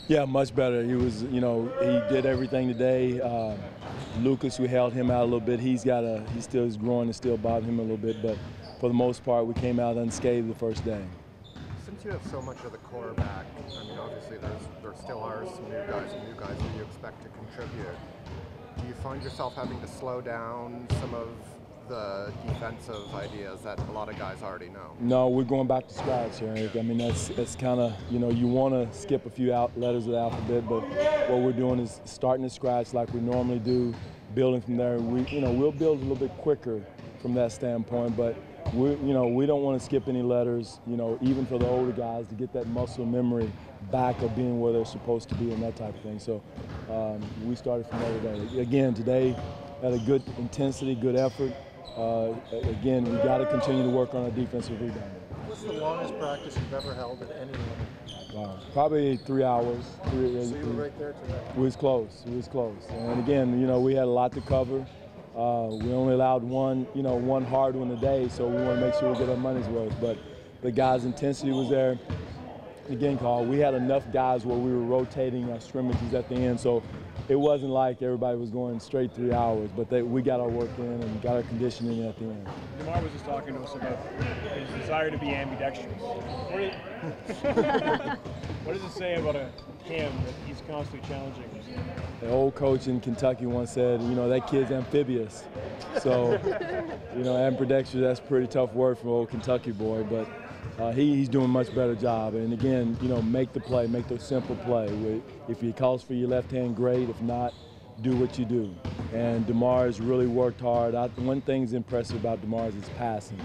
Yeah, much better. He was, he did everything today. Lucas, we held him out a little bit. He still is growing and still bothering him a little bit, but for the most part, we came out unscathed the first day. Since you have so much of the core back, I mean, obviously there still are some new guys who you expect to contribute. Do you find yourself having to slow down some of the defensive ideas that a lot of guys already know? No, we're going back to scratch, Eric. I mean, that's kind of, you want to skip a few letters of the alphabet, but what we're doing is starting to scratch like we normally do, building from there. We'll build a little bit quicker from that standpoint, but we don't want to skip any letters, even for the older guys, to get that muscle memory back of being where they're supposed to be and that type of thing. So we started from there today. Again, today had a good intensity, good effort. Again, we got to continue to work on our defensive rebounding. What's the longest practice you've ever held at any level? Probably 3 hours. So you were right there today? We was close. And again, we had a lot to cover. We only allowed one hard one a day, so we want to make sure we get our money's worth. But the guys' intensity was there. Again, Carl, we had enough guys where we were rotating our scrimmages at the end, so it wasn't like everybody was going straight 3 hours, but we got our work in and got our conditioning at the end. DeMar was just talking to us about his desire to be ambidextrous. What does it say about him that he's constantly challenging himself? The old coach in Kentucky once said, that kid's amphibious. So, ambidextrous, that's a pretty tough word for old Kentucky boy, but he's doing a much better job. And again, make the play, make the simple play. If he calls for your left hand, great. If not, do what you do. And DeMar has really worked hard. One thing that's impressive about DeMar is his passing.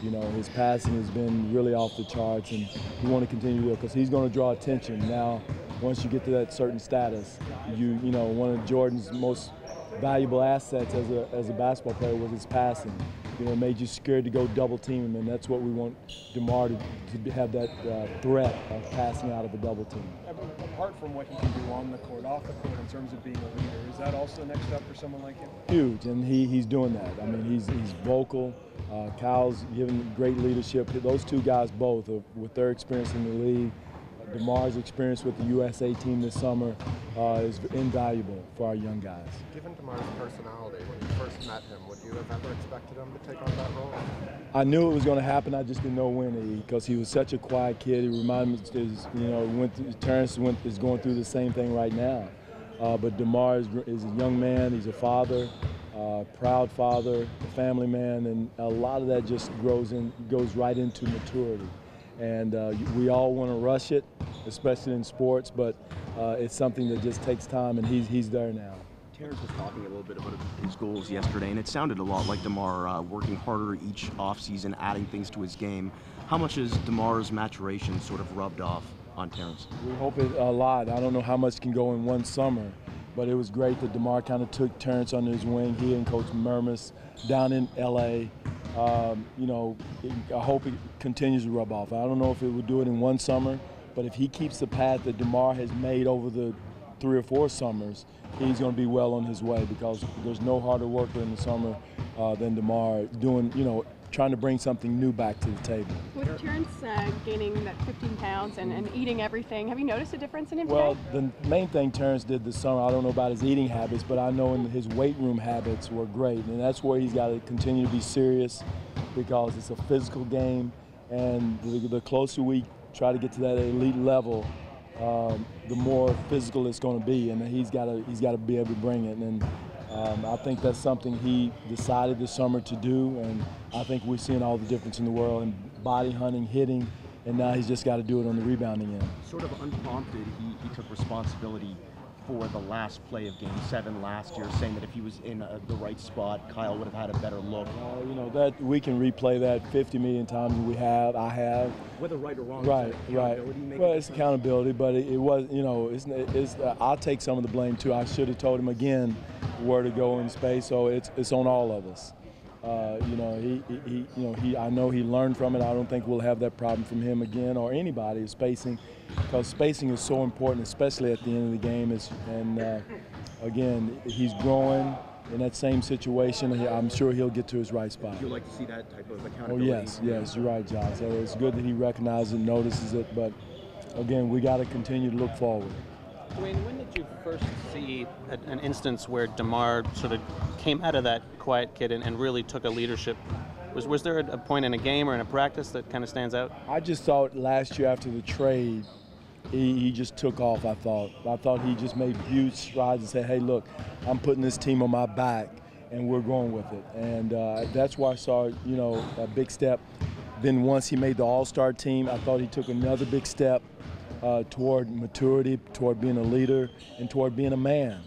His passing has been really off the charts, and we want to continue to do it because he's going to draw attention. Now, once you get to that certain status, one of Jordan's most valuable assets as a basketball player was his passing. Made you scared to go double team him, and that's what we want DeMar to have, that threat of passing out of a double team. Apart from what he can do on the court, off the court, in terms of being a leader, is that also the next step for someone like him? Huge, and he's doing that. I mean, he's vocal. Kyle's giving great leadership. Those two guys both, with their experience in the league, DeMar's experience with the USA team this summer is invaluable for our young guys. Given DeMar's personality, when you first met him, would you have ever expected him to take on that role? I knew it was going to happen. I just didn't know when, because he was such a quiet kid. He reminded me, Terrence is going through the same thing right now. But DeMar is a young man. He's a father, proud father, a family man, and a lot of that just goes right into maturity. And we all want to rush it, especially in sports, but it's something that just takes time, and he's there now. Terrence was talking a little bit about his goals yesterday, and it sounded a lot like DeMar working harder each offseason, adding things to his game. How much has DeMar's maturation sort of rubbed off on Terrence? We hope it a lot. I don't know how much can go in one summer, but it was great that DeMar kind of took Terrence under his wing. He and Coach Murmas down in L.A., I hope it continues to rub off. I don't know if it would do it in one summer, but if he keeps the path that DeMar has made over the 3 or 4 summers, he's going to be well on his way, because there's no harder worker in the summer than DeMar doing, trying to bring something new back to the table. With Terrence gaining that 15 pounds and eating everything, have you noticed a difference in him Well, today? the main thing Terrence did this summer, I don't know about his eating habits, but I know his weight room habits were great. And that's where he's got to continue to be serious, because it's a physical game. And the closer we try to get to that elite level, the more physical it's going to be. And he's got to be able to bring it. And I think that's something he decided this summer to do, and I think we're seeing all the difference in the world in body hunting, hitting, and now he's just got to do it on the rebounding end. Sort of unprompted, he took responsibility for the last play of Game 7 last year, saying that if he was in the right spot, Kyle would have had a better look. That we can replay that 50 million times. I have. Whether right or wrong. Right. Well, it's accountability, but it was, I'll take some of the blame too. I should have told him again where to go in space, so it's on all of us. I know he learned from it. I don't think we'll have that problem from him again, or anybody, spacing, because spacing is so important, especially at the end of the game. Again, he's growing in that same situation. I'm sure he'll get to his right spot. Would you like to see that type of accountability? Oh, yes, you're right, John. So it's good that he recognizes and notices it, but again, we got to continue to look forward. Dwane, when did you first see an instance where DeMar sort of came out of that quiet kid and really took a leadership? Was there a point in a game or in a practice that kind of stands out? I just thought last year after the trade, he just took off, I thought he just made huge strides and said, hey, look, I'm putting this team on my back, and we're going with it. And that's why I saw, a big step. Then once he made the All-Star team, I thought he took another big step toward maturity, toward being a leader, and toward being a man.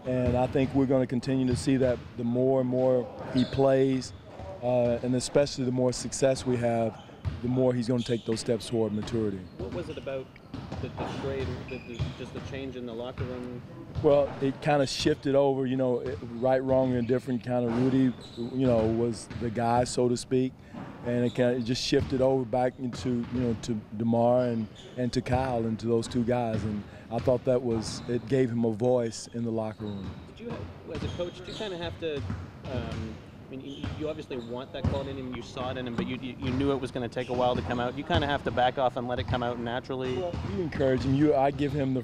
And I think we're going to continue to see that the more and more he plays, and especially the more success we have, the more he's going to take those steps toward maturity. What was it about the trade, just the change in the locker room? Well, it kind of shifted over, right, wrong, and different. Kind of Rudy, was the guy, so to speak, and it just shifted over back into, to DeMar and to Kyle, and to those two guys. And I thought it gave him a voice in the locker room. Did you, as a coach, do you kind of have to? You obviously want that quality in him, you saw it in him, but you knew it was going to take a while to come out. You kind of have to back off and let it come out naturally. Well, you encourage him. I give him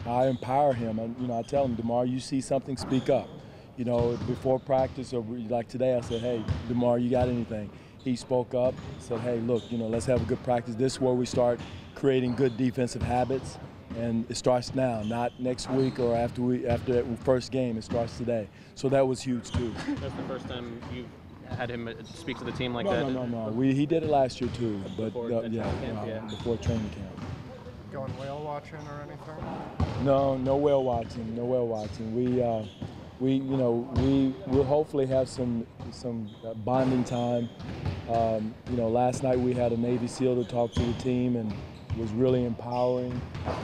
I empower him. I tell him, DeMar, you see something, speak up. Before practice or like today, I said, hey, DeMar, you got anything? He spoke up, said, hey, look, let's have a good practice. This is where we start creating good defensive habits. And it starts now, not next week or after that first game. It starts today. So that was huge too. That's the first time you had him speak to the team like no, that? No. He did it last year too, but before before training camp. Going whale watching or anything? No whale watching. No whale watching. We'll hopefully have some bonding time. Last night we had a Navy SEAL to talk to the team, and was really empowering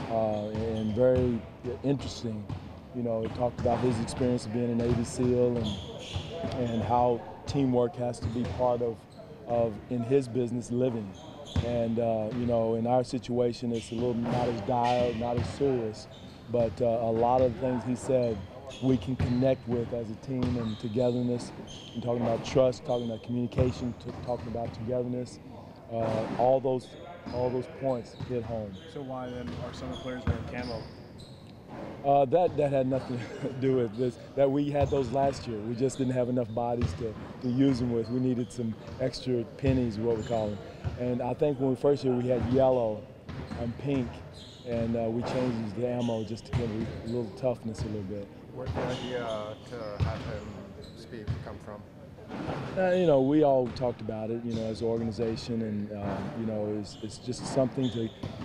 and very interesting. It talked about his experience of being a Navy SEAL and how teamwork has to be part of in his business living. And in our situation, it's a little not as dire, not as serious, but a lot of the things he said we can connect with as a team, and togetherness, and talking about trust, talking about communication, talking about togetherness, all those points hit home. So why then are some of the players wearing camo? That had nothing to do with this. That we had those last year. We just didn't have enough bodies to use them with. We needed some extra pennies, what we call them. And I think when we first year we had yellow and pink, and we changed the ammo just to get a little toughness a little bit. Where did the idea to have him speak come from? We all talked about it, as an organization, and it's just something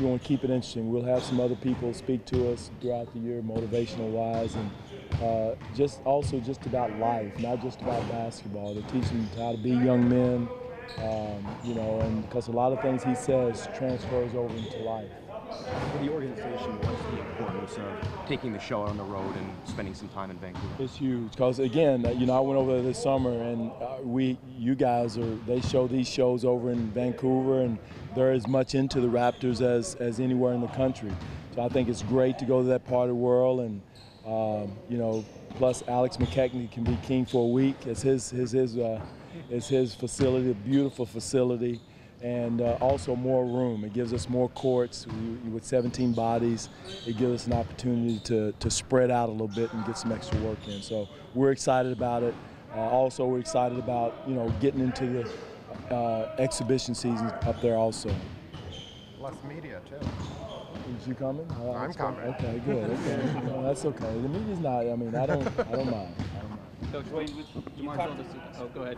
we want to keep it interesting. We'll have some other people speak to us throughout the year, motivational wise, and just about life, not just about basketball. To teach them how to be young men, and because a lot of things he says transfers over into life. For the organization, what's the importance of taking the show out on the road and spending some time in Vancouver? It's huge because, again, I went over there this summer, and they show these shows over in Vancouver, and they're as much into the Raptors as anywhere in the country. So I think it's great to go to that part of the world, and plus Alex McKechnie can be king for a week. It's his facility, a beautiful facility. And also more room. It gives us more courts with 17 bodies. It gives us an opportunity to spread out a little bit and get some extra work in. So we're excited about it. Also, we're excited about getting into the exhibition season up there also. Less media too. Is you coming? I'm coming. Okay, good. Okay. No, that's okay. The media's not. I don't mind. Coach, go ahead.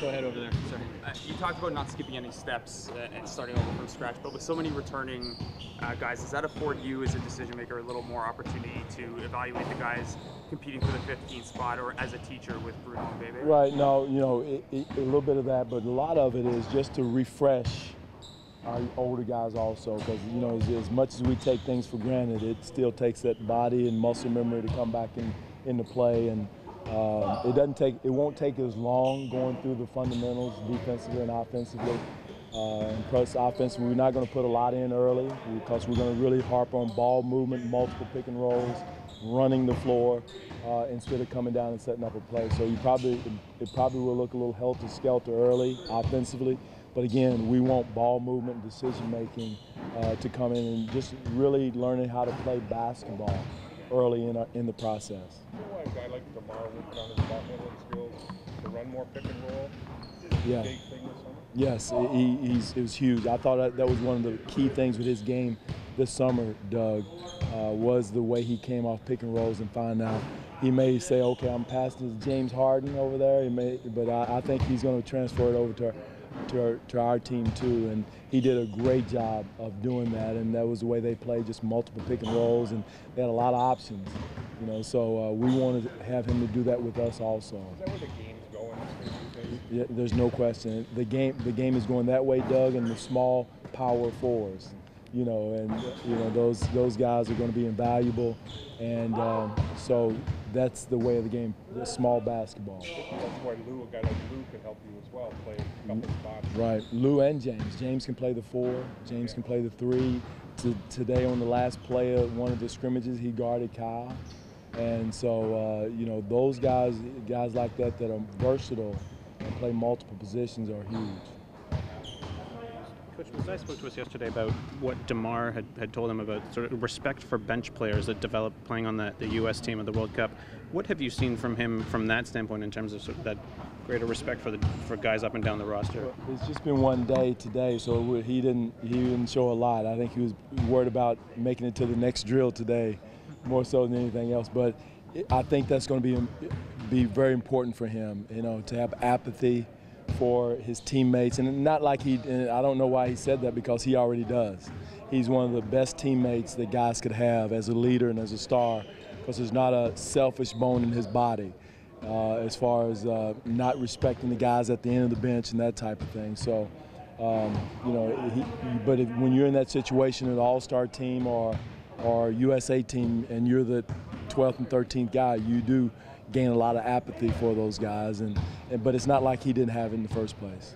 Go ahead over there. Sorry. You talked about not skipping any steps and starting over from scratch, but with so many returning guys, does that afford you as a decision maker a little more opportunity to evaluate the guys competing for the 15th spot, or as a teacher with Bruno and Bebe? Right. No, a little bit of that, but a lot of it is just to refresh our older guys also, because as much as we take things for granted, it still takes that body and muscle memory to come back into play. And it won't take as long going through the fundamentals defensively and offensively. And plus offensively, we're not going to put a lot in early because we're going to really harp on ball movement, multiple pick and rolls, running the floor instead of coming down and setting up a play. So it probably will look a little helter-skelter early offensively, But again, we want ball movement, decision making to come in and just really learning how to play basketball early in the process. You know why a guy like DeMar worked on his ball handling skills to run more pick and roll? Yeah. Big thing this summer? Yes, it was huge. I thought that was one of the key things with his game this summer, Doug, was the way he came off pick and rolls and find out. He may say, okay, I'm passing to James Harden over there, but I think he's going to transfer it over to our team too. And he did a great job of doing that, and that was the way they played, just multiple pick and rolls, and they had a lot of options. So we wanted to have him to do that with us also. Is that where the game's going? Yeah, there's no question. The game is going that way, Doug, and the small power fours. Those guys are going to be invaluable, and so that's the way of the game. The small basketball. That's why a guy like Lou can help you as well, play a couple spots. Right, Lou and James. James can play the 4. James can play the 3. Today on the last play of one of the scrimmages, he guarded Kyle, and so those guys like that are versatile and play multiple positions are huge. Coach Mazai spoke to us yesterday about what DeMar had told him about sort of respect for bench players that develop playing on the U.S. team at the World Cup. What have you seen from him from that standpoint in terms of, sort of that greater respect for guys up and down the roster? Well, it's just been one day today, so he didn't show a lot. I think he was worried about making it to the next drill today, more so than anything else. But I think that's going to be very important for him, to have apathy for his teammates, and not like and I don't know why he said that, because he already does. He's one of the best teammates that guys could have as a leader and as a star, because there's not a selfish bone in his body as far as not respecting the guys at the end of the bench and that type of thing. So, but when you're in that situation, an all-star team or USA team, and you're the 12th and 13th guy, you do gain a lot of apathy for those guys, but it's not like he didn't have it in the first place.